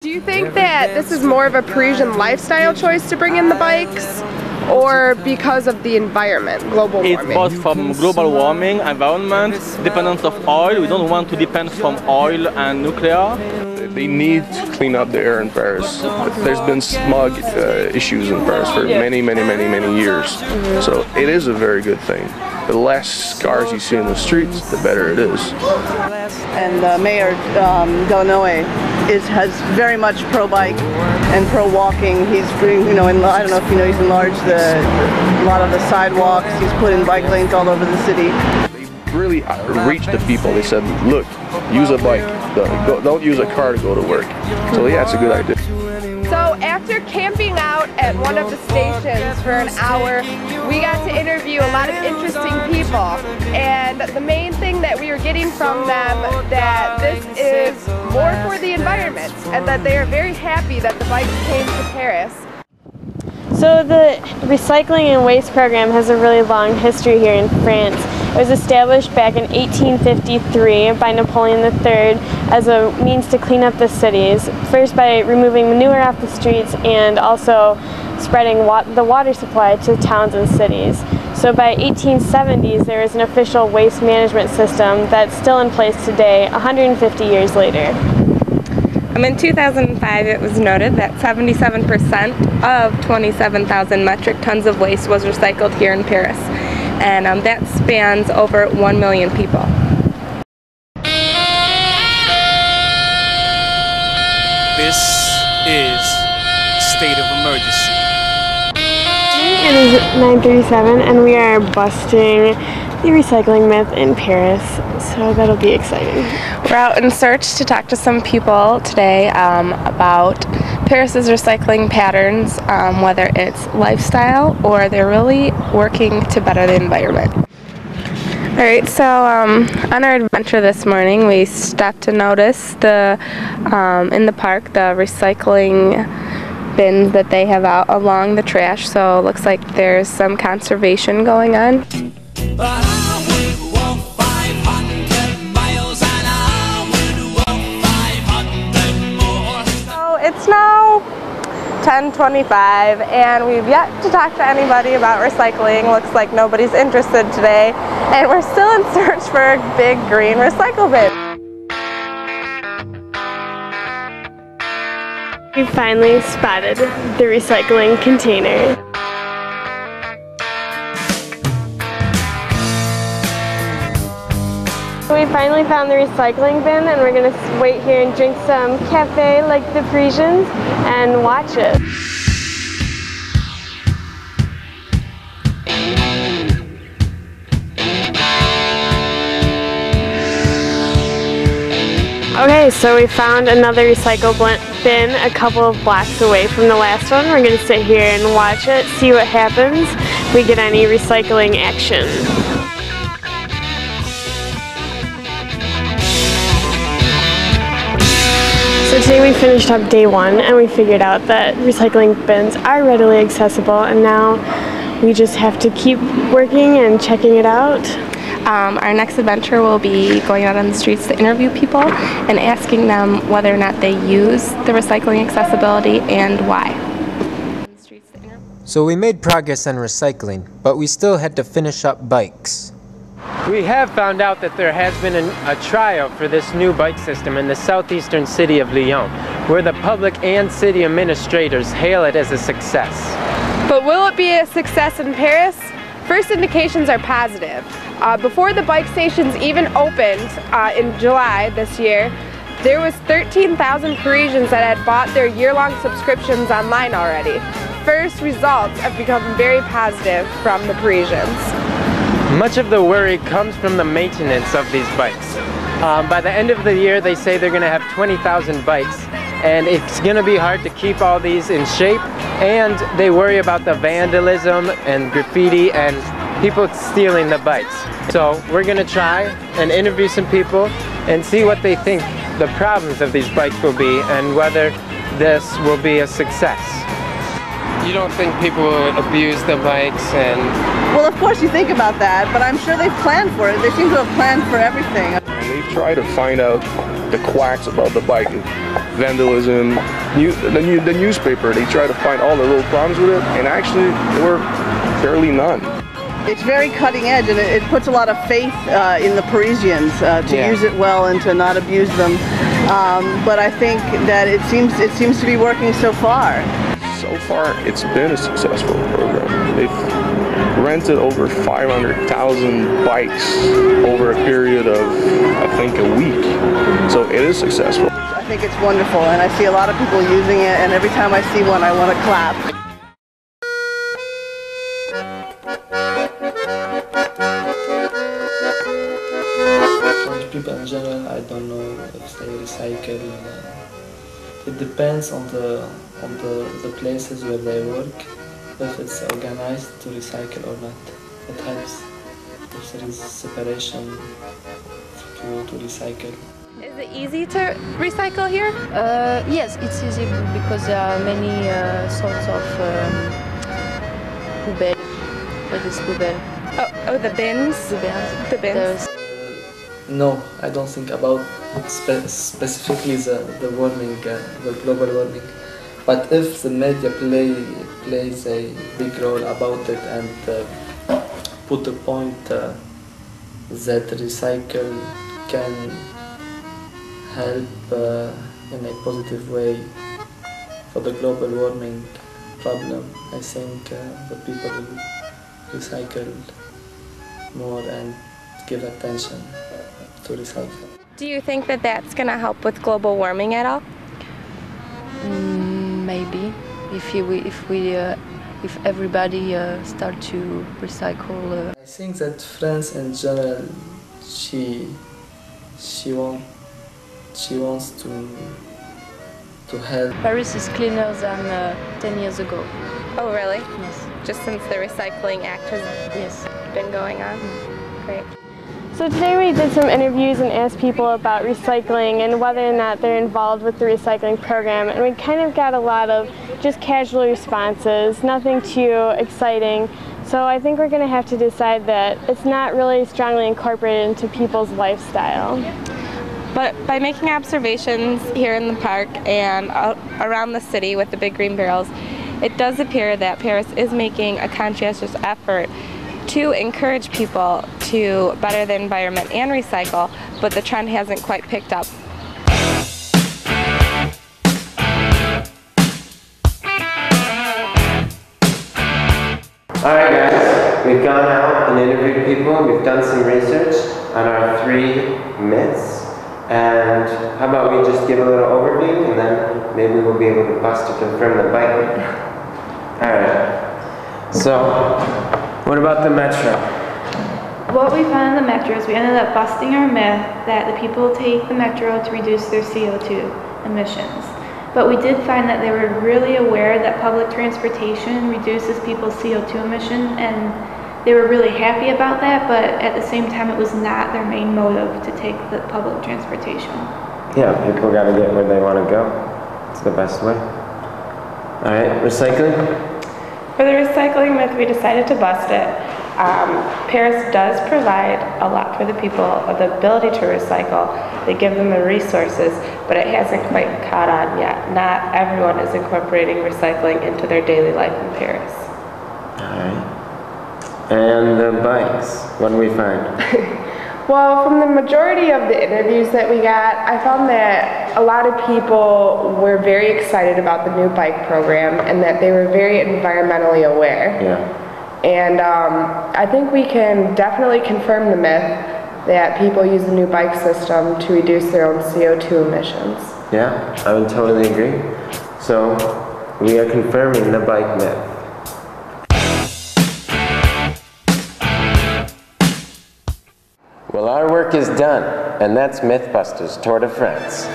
Do you think that this is more of a Parisian lifestyle choice to bring in the bikes, or because of the environment, global warming? It's both from global warming, environment, dependence of oil. We don't want to depend from oil and nuclear. They need to clean up the air in Paris. There's been smog issues in Paris for many years. So it is a very good thing. The less cars you see in the streets, the better it is. And Mayor Gnau has very much pro-bike and pro-walking. He's, I don't know if you know, he's enlarged a lot of the sidewalks. He's put in bike lanes all over the city. They really reached the people. They said, look, use a bike. Don't use a car to go to work. So yeah, it's a good idea. So after camping out at one of the stations for an hour, we got to interview a lot of interesting people. And the main thing that we were getting from them, that this is more for the environment and that they are very happy that the bikes came to Paris. So the recycling and waste program has a really long history here in France. It was established back in 1853 by Napoleon III as a means to clean up the cities, first by removing manure off the streets and also spreading the water supply to towns and cities. So by 1870s there was an official waste management system that's still in place today, 150 years later. In 2005, it was noted that 77% of 27,000 metric tons of waste was recycled here in Paris, and that spans over 1 million people. This is state of emergency. It is 9:37, and we are busting the recycling myth in Paris, so that'll be exciting. We're out in search to talk to some people today about Paris's recycling patterns, whether it's lifestyle or they're really working to better the environment. Alright, so on our adventure this morning, we stopped to notice in the park the recycling bins that they have out along the trash, so it looks like there's some conservation going on. But I would walk 500 miles and I would walk 500 more. So it's now 10:25 and we've yet to talk to anybody about recycling. Looks like nobody's interested today, and we're still in search for a big green recycle bin. We finally spotted the recycling container. We finally found the recycling bin, and we're going to wait here and drink some cafe like the Parisians and watch it. Okay, so we found another recycle bin a couple of blocks away from the last one. We're going to sit here and watch it, see what happens if we get any recycling action. So today we finished up day one and we figured out that recycling bins are readily accessible, and now we just have to keep working and checking it out. Our next adventure will be going out on the streets to interview people and asking them whether or not they use the recycling accessibility and why. So we made progress on recycling, but we still had to finish up bikes. We have found out that there has been a tryout for this new bike system in the southeastern city of Lyon, where the public and city administrators hail it as a success. But will it be a success in Paris? First indications are positive. Before the bike stations even opened in July this year, there was 13,000 Parisians that had bought their year-long subscriptions online already. First results have become very positive from the Parisians. Much of the worry comes from the maintenance of these bikes. By the end of the year, they say they're going to have 20,000 bikes, and it's going to be hard to keep all these in shape, and they worry about the vandalism and graffiti and people stealing the bikes. So we're going to try and interview some people and see what they think the problems of these bikes will be and whether this will be a success. You don't think people will abuse the bikes and... Well, of course you think about that, but I'm sure they've planned for it. They seem to have planned for everything. They try to find out the quacks about the bike. vandalism. The newspaper, they try to find all the little problems with it, and actually there were barely none. It's very cutting edge, and it puts a lot of faith in the Parisians to use it well and to not abuse them. But I think that it seems to be working so far. So far, it's been a successful program. They've rented over 500,000 bikes over a period of, I think, a week. So it is successful. I think it's wonderful, and I see a lot of people using it, and every time I see one, I want to clap. People in general, I don't know if they recycle. It depends on the places where they work, if it's organized to recycle or not. It helps if there is separation to recycle. Is it easy to recycle here? Yes, it's easy because there are many sorts of poubelle. What is poubelle? Oh, the bins? The bins. No, I don't think about specifically the warming, the global warming. But if the media plays a big role about it and put a point that recycle can help in a positive way for the global warming problem, I think the people will recycle more and give attention to recycle. Do you think that that's going to help with global warming at all? Maybe, if everybody start to recycle. I think that France in general, she wants to help. Paris is cleaner than 10 years ago. Oh, really? Yes. Just since the Recycling Act has been going on? Great. So today we did some interviews and asked people about recycling and whether or not they're involved with the recycling program, and we kind of got a lot of just casual responses, nothing too exciting. So I think we're going to have to decide that it's not really strongly incorporated into people's lifestyle. But by making observations here in the park and around the city with the big green barrels, it does appear that Paris is making a conscientious effort to encourage people to better the environment and recycle, but the trend hasn't quite picked up. Alright guys, we've gone out and interviewed people, we've done some research on our 3 myths, and how about we just give a little overview and then maybe we'll be able to bust to confirm the bike myth. Alright, so what about the metro? What we found in the metro is we ended up busting our myth that the people take the metro to reduce their CO2 emissions. But we did find that they were really aware that public transportation reduces people's CO2 emission, and they were really happy about that, but at the same time it was not their main motive to take the public transportation. Yeah, people gotta get where they want to go. It's the best way. Alright, recycling? For the recycling myth, we decided to bust it. Paris does provide a lot for the people of the ability to recycle. They give them the resources, but it hasn't quite caught on yet. Not everyone is incorporating recycling into their daily life in Paris. Alright. And the bikes, what do we find? Well, from the majority of the interviews that we got, I found that a lot of people were very excited about the new bike program and that they were very environmentally aware. Yeah. And I think we can definitely confirm the myth that people use the new bike system to reduce their own CO2 emissions. Yeah, I would totally agree. So, we are confirming the bike myth. Well, our work is done, and that's MythBusters Tour de France.